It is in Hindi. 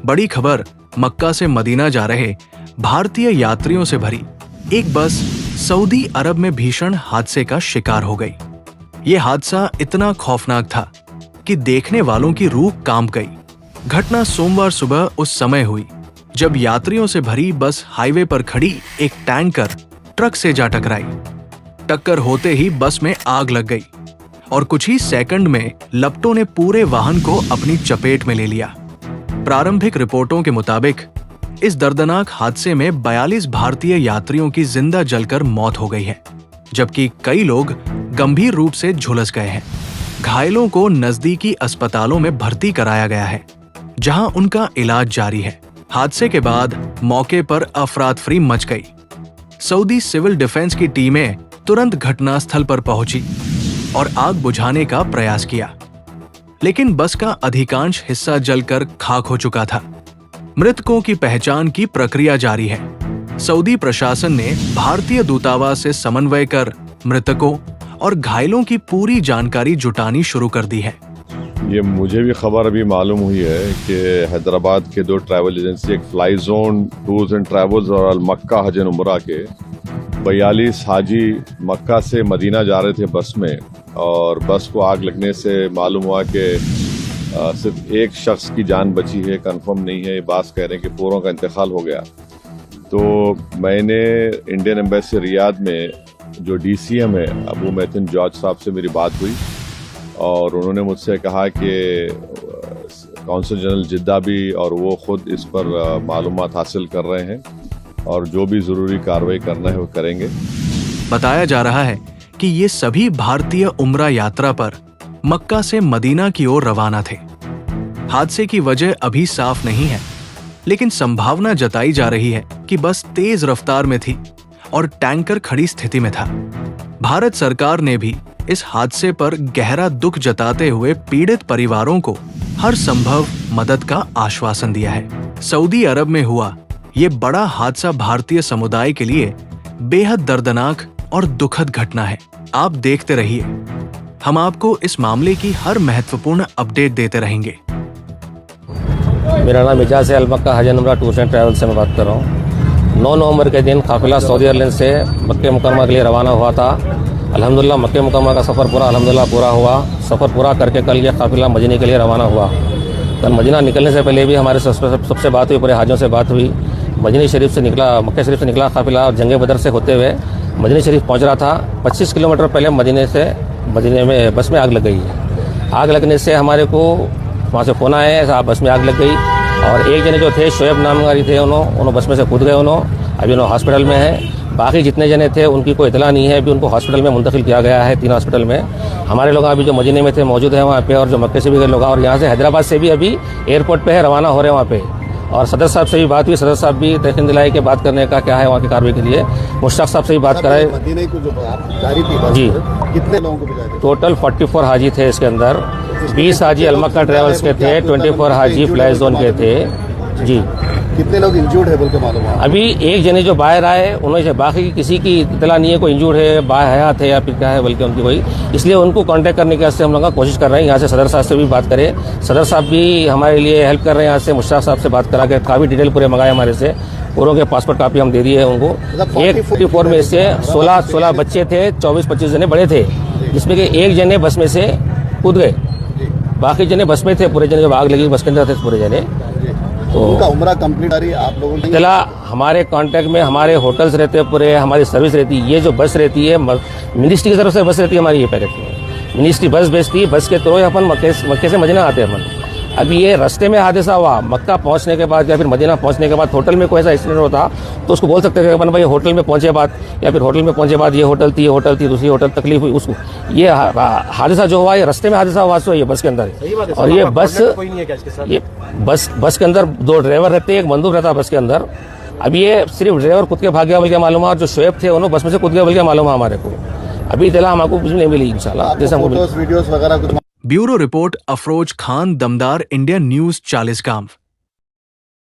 बड़ी खबर, मक्का से मदीना जा रहे भारतीय यात्रियों से भरी एक बस सऊदी अरब में भीषण हादसे का शिकार हो गई। ये हादसा इतना खौफनाक था कि देखने वालों की रूह कांप गई। घटना सोमवार सुबह उस समय हुई जब यात्रियों से भरी बस हाईवे पर खड़ी एक टैंकर ट्रक से जा टकराई। टक्कर होते ही बस में आग लग गई और कुछ ही सेकंड में लपटों ने पूरे वाहन को अपनी चपेट में ले लिया। प्रारंभिक रिपोर्टों के मुताबिक इस दर्दनाक हादसे में 42 भारतीय यात्रियों की जिंदा जलकर मौत हो गई है, जबकि कई लोग गंभीर रूप से झुलस गए हैं। घायलों को नजदीकी अस्पतालों में भर्ती कराया गया है, जहां उनका इलाज जारी है। हादसे के बाद मौके पर अफरातफरी मच गई। सऊदी सिविल डिफेंस की टीमें तुरंत घटनास्थल पर पहुंची और आग बुझाने का प्रयास किया, लेकिन बस का अधिकांश हिस्सा जलकर खाक हो चुका था। मृतकों की पहचान की प्रक्रिया जारी है। सऊदी प्रशासन ने भारतीय दूतावास से समन्वय कर मृतकों और घायलों की पूरी जानकारी जुटानी शुरू कर दी है। ये मुझे भी खबर अभी मालूम हुई है कि हैदराबाद के 2 ट्रैवल एजेंसी, एक fly zone tours and travels और अल मक्का हज एंड उमरा के 42 हाजी मक्का से मदीना जा रहे थे बस में, और बस को आग लगने से मालूम हुआ कि सिर्फ एक शख्स की जान बची है। कंफर्म नहीं है, ये बात कह रहे हैं कि पूरों का इंतकाल हो गया। तो मैंने इंडियन एम्बेसी रियाद में जो DCM है अबू मैथिन जॉर्ज साहब से मेरी बात हुई और उन्होंने मुझसे कहा कि कौंसल जनरल जिद्दा भी और वो खुद इस पर मालूमात हासिल कर रहे हैं और जो भी जरूरी कार्रवाई करना है वो करेंगे। बताया जा रहा है कि ये सभी भारतीय उम्रा यात्रा पर मक्का से मदीना की ओर रवाना थे। हादसे की वजह अभी साफ नहीं है, लेकिन संभावना जताई जा रही है कि बस तेज रफ्तार में थी और टैंकर खड़ी स्थिति में था। भारत सरकार ने भी इस हादसे पर गहरा दुख जताते हुए पीड़ित परिवारों को हर संभव मदद का आश्वासन दिया है। सऊदी अरब में हुआ ये बड़ा हादसा भारतीय समुदाय के लिए बेहद दर्दनाक और दुखद घटना है। आप देखते रहिए, हम आपको इस मामले की हर महत्वपूर्ण अपडेट देते रहेंगे। मेरा नाम इजाज़ है, अल मक्का हज एंड उमरा टूर्स एंड ट्रैवल से मैं बात कर रहा हूँ। 9 नवंबर के दिन काफिला सऊदी एयरलाइंस से मक्के मुकरमा के लिए रवाना हुआ था। अल्हम्दुलिल्लाह मक्के मुकरमा का सफ़र पूरा हुआ। सफ़र पूरा करके कल ये काफिला मदीने के लिए रवाना हुआ। कल मदीना निकलने से पहले भी हमारे सबसे बात हुई, पूरे हाजियों से बात हुई। मदीना शरीफ से निकला, मक्के शरीफ से निकला काफिला और जंगे बदर से होते हुए मदीना शरीफ पहुँच रहा था। 25 किलोमीटर पहले मदीने में बस में आग लग गई है। आग लगने से हमारे को वहाँ से फ़ोन आया है, बस में आग लग गई और एक जने जो थे शोएब नामगारी थे, उन्होंने बस में से कूद गए। अभी उन्होंने हॉस्पिटल में है। बाकी जितने जने थे उनकी कोई इतला नहीं है। अभी उनको हॉस्पिटल में मुंतकिल किया गया है, 3 हॉस्पिटल में। हमारे लोग अभी जो मदीने में थे मौजूद हैं वहाँ पे, और जो मक्के से भी गए लोग और यहाँ से हैदराबाद से भी अभी एयरपोर्ट पे है, रवाना हो रहे हैं वहाँ पे। और सदर साहब से भी बात हुई, सदर साहब भी तयकीन दिलाई कि बात करने का क्या है वहाँ की कार्रवाई के लिए। मुश्ताक साहब से भी बात कराए। मदीने को जो जारी थी बस, जी, कितने लोगों को भिजाए थे? टोटल 44 हाजी थे इसके अंदर। 20 हाजी अल मक्का ट्रेवल्स के थे, 24 हाजी फ्लाई जोन के थे। जी, कितने लोग इंजूर्ड है बोल के मालूम है? अभी एक जने जो बाहर आए उन्होंने से, बाकी किसी की इतला नहीं है कोई इंजूर्ड है, हयात है या फिर क्या है बल्कि उनकी कोई, इसलिए उनको कांटेक्ट करने के वास्ते हम लोग कोशिश कर रहे हैं। यहाँ से सदर साहब से भी बात करें। सदर साहब भी हमारे लिए हेल्प कर रहे हैं। यहाँ से मुश्ताक साहब से बात करा के काफ़ी डिटेल पूरे मंगाए हमारे से। पूरों के पासपोर्ट कापी हम दे दिए हैं उनको। 44 में से 16 बच्चे थे, 24-25 जने बड़े थे, जिसमें कि एक जने बस में से कूद गए। बाकी जने बस में थे, पूरे जने जब आग लगी बस के अंदर थे पूरे जने। तो उनका उम्रा कंप्लीट आ रही है आप लोगों ने? चला हमारे कांटेक्ट में हमारे होटल्स रहते हैं, पूरे हमारी सर्विस रहती है। ये जो बस रहती है मिनिस्ट्री की तरफ से बस रहती है हमारी, ये पैकेट में मिनिस्ट्री बस भेजती है। बस के थ्रू अपन मक्के से मदीना आते हैं अपन। अभी ये रास्ते में हादसा हुआ, मक्का पहुंचने के बाद या फिर मदीना पहुंचने के बाद होटल में कोई ऐसा एक्सीडेंट होता तो उसको बोल सकते थे अपन भाई होटल में पहुंचे बाद, या फिर होटल में पहुंचे बाद ये होटल थी दूसरी होटल तकलीफ हुई उसको। ये हादसा जो हुआ ये रास्ते में हादसा हुआ, सो ये बस के अंदर। और ये बस के अंदर 2 ड्राइवर रहते हैं, एक बंदूक रहता है बस के अंदर। अभी ये सिर्फ ड्राइवर खुद के भाग गया बल्कि मालूम है, और जो शोएब थे उन्होंने बस में से कूद गया बल्कि मालूम है हमारे को। अभी इतला हमको कुछ नहीं मिली इंशाल्लाह। जैसे वीडियोस वगैरह कुछ। ब्यूरो रिपोर्ट, अफरोज खान, दमदार, इंडियन न्यूज 40 गांव।